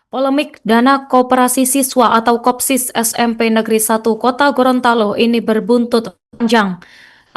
Polemik dana koperasi siswa atau Kopsis SMP Negeri 1 Kota Gorontalo ini berbuntut panjang.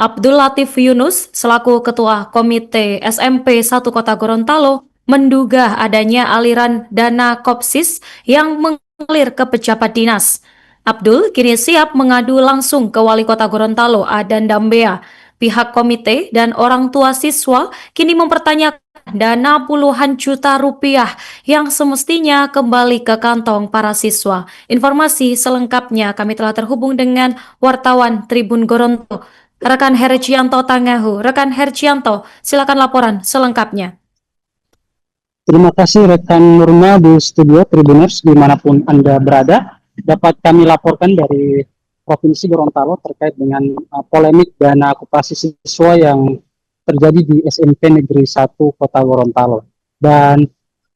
Abdul Latif Yunus selaku Ketua Komite SMP 1 Kota Gorontalo menduga adanya aliran dana Kopsis yang mengalir ke pejabat dinas. Abdul kini siap mengadu langsung ke Wali Kota Gorontalo Adan Dambea. Pihak komite dan orang tua siswa kini mempertanyakan dana puluhan juta rupiah yang semestinya kembali ke kantong para siswa. Informasi selengkapnya kami telah terhubung dengan wartawan Tribun Gorontalo, rekan Hercianto Tangahu. Rekan Hercianto, silakan laporan selengkapnya. Terima kasih rekan Nurma di studio Tribuners dimanapun Anda berada. Dapat kami laporkan dari Provinsi Gorontalo terkait dengan polemik dana koperasi siswa yang terjadi di SMP Negeri 1 Kota Gorontalo. Dan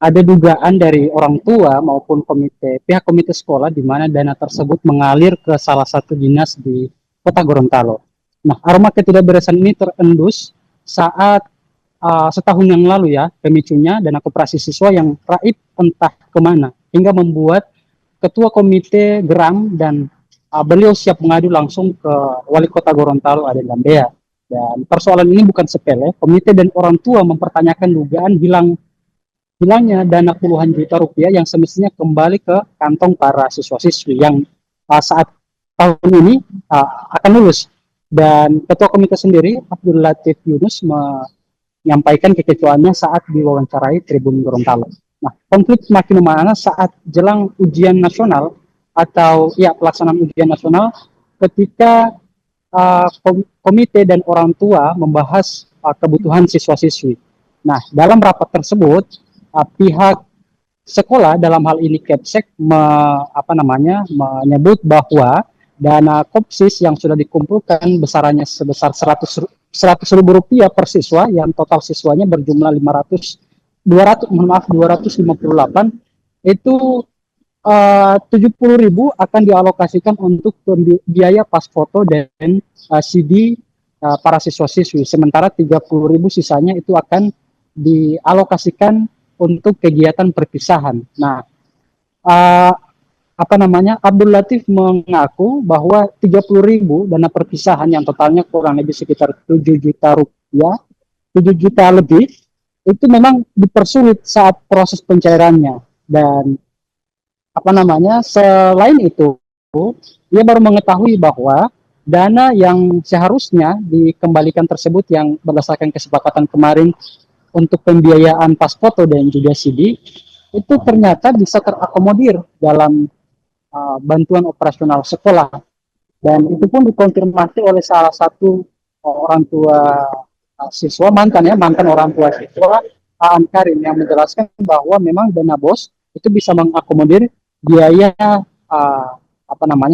ada dugaan dari orang tua maupun pihak komite sekolah di mana dana tersebut mengalir ke salah satu dinas di Kota Gorontalo. Nah, aroma ketidakberesan ini terendus saat setahun yang lalu ya, pemicunya dana koperasi siswa yang raib entah kemana, hingga membuat ketua komite geram dan beliau siap mengadu langsung ke Wali Kota Gorontalo Adan Dambea. Dan persoalan ini bukan sepele, komite dan orang tua mempertanyakan dugaan hilangnya dana puluhan juta rupiah yang semestinya kembali ke kantong para siswa-siswi yang saat tahun ini akan lulus. Dan ketua komite sendiri, Abdul Latif Yunus, menyampaikan kekecewaannya saat diwawancarai Tribun Gorontalo. Nah, konflik semakin memanas saat jelang ujian nasional atau ya pelaksanaan ujian nasional ketika komite dan orang tua membahas kebutuhan siswa-siswi. Nah, dalam rapat tersebut pihak sekolah dalam hal ini Kepsek menyebut bahwa dana Kopsis yang sudah dikumpulkan besarannya sebesar 100.000 rupiah per siswa yang total siswanya berjumlah 258 itu 70.000 akan dialokasikan untuk biaya pas foto dan CD para siswa-siswi, sementara 30.000 sisanya itu akan dialokasikan untuk kegiatan perpisahan. Nah, Abdul Latif mengaku bahwa 30.000 dana perpisahan yang totalnya kurang lebih sekitar 7 juta rupiah, 7 juta lebih, itu memang dipersulit saat proses pencairannya. Dan selain itu, ia baru mengetahui bahwa dana yang seharusnya dikembalikan tersebut yang berdasarkan kesepakatan kemarin untuk pembiayaan pas foto dan juga CD, itu ternyata bisa terakomodir dalam bantuan operasional sekolah, dan itu pun dikonfirmasi oleh salah satu orang tua siswa, mantan orang tua siswa, Aan Karim, yang menjelaskan bahwa memang dana BOS itu bisa mengakomodir biaya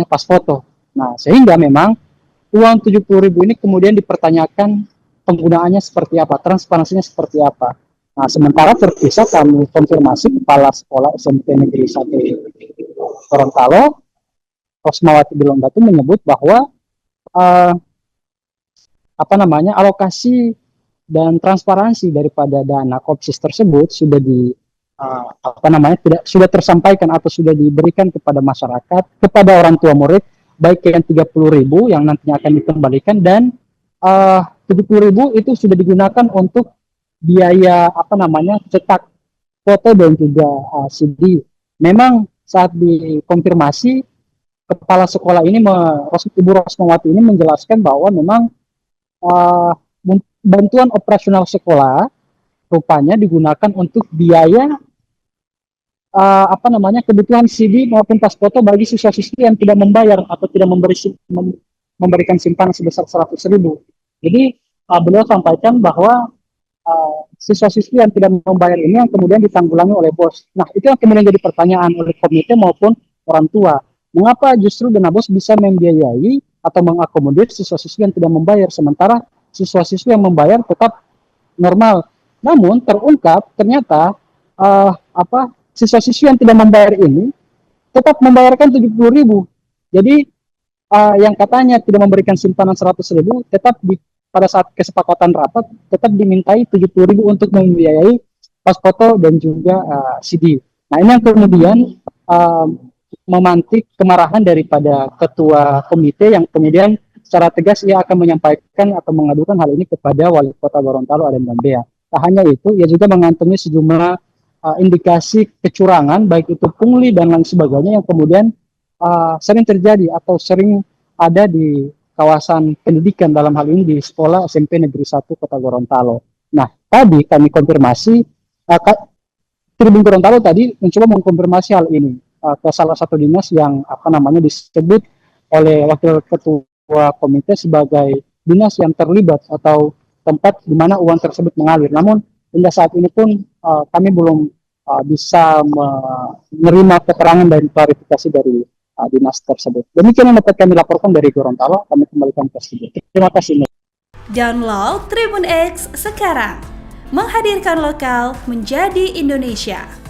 pas foto. Nah, sehingga memang uang 70.000 ini kemudian dipertanyakan penggunaannya seperti apa, transparansinya seperti apa. Nah, sementara terpisah kami konfirmasi Kepala Sekolah SMP Negeri 1 Gorontalo, Rosmawati Bilonggatu, menyebut bahwa alokasi dan transparansi daripada dana Kopsis tersebut sudah sudah tersampaikan atau sudah diberikan kepada masyarakat, kepada orang tua murid, baik yang 30.000 yang nantinya akan dikembalikan dan 70.000 itu sudah digunakan untuk biaya cetak foto dan juga CD. Memang saat dikonfirmasi, kepala sekolah ini, Ibu Rosmawati ini menjelaskan bahwa memang bantuan operasional sekolah rupanya digunakan untuk biaya kebutuhan CD maupun pas foto bagi siswa-siswi yang tidak membayar atau tidak memberikan simpanan sebesar 100.000. Jadi beliau sampaikan bahwa siswa-siswi yang tidak membayar ini yang kemudian ditanggulangi oleh BOS. Nah, itu yang kemudian jadi pertanyaan oleh komite maupun orang tua. Mengapa justru dana BOS bisa membiayai atau mengakomodir siswa-siswi yang tidak membayar, sementara siswa-siswi yang membayar tetap normal. Namun terungkap ternyata siswa-siswi yang tidak membayar ini tetap membayarkan 70.000. Jadi yang katanya tidak memberikan simpanan 100.000 tetap pada saat kesepakatan rapat tetap dimintai 70.000 untuk membiayai pas foto dan juga CD. Nah, ini yang kemudian uh, memantik kemarahan daripada ketua komite yang kemudian secara tegas ia akan menyampaikan atau mengadukan hal ini kepada Wali Kota Gorontalo Aden Gambea. Tak hanya itu, ia juga mengantongi sejumlah indikasi kecurangan, baik itu pungli dan lain sebagainya yang kemudian sering terjadi atau sering ada di kawasan pendidikan, dalam hal ini di sekolah SMP Negeri 1 Kota Gorontalo. Nah, tadi kami konfirmasi, Tribun Gorontalo tadi mencoba mengkonfirmasi hal ini ke salah satu dinas yang disebut oleh wakil ketua komite sebagai dinas yang terlibat atau tempat di mana uang tersebut mengalir. Namun hingga saat ini pun kami belum bisa menerima keterangan dan klarifikasi dari dinas tersebut. Demikian yang dapat kami laporkan dari Gorontalo. Kami kembalikan ke studio. Terima kasih. Download Tribun X sekarang, menghadirkan lokal menjadi Indonesia.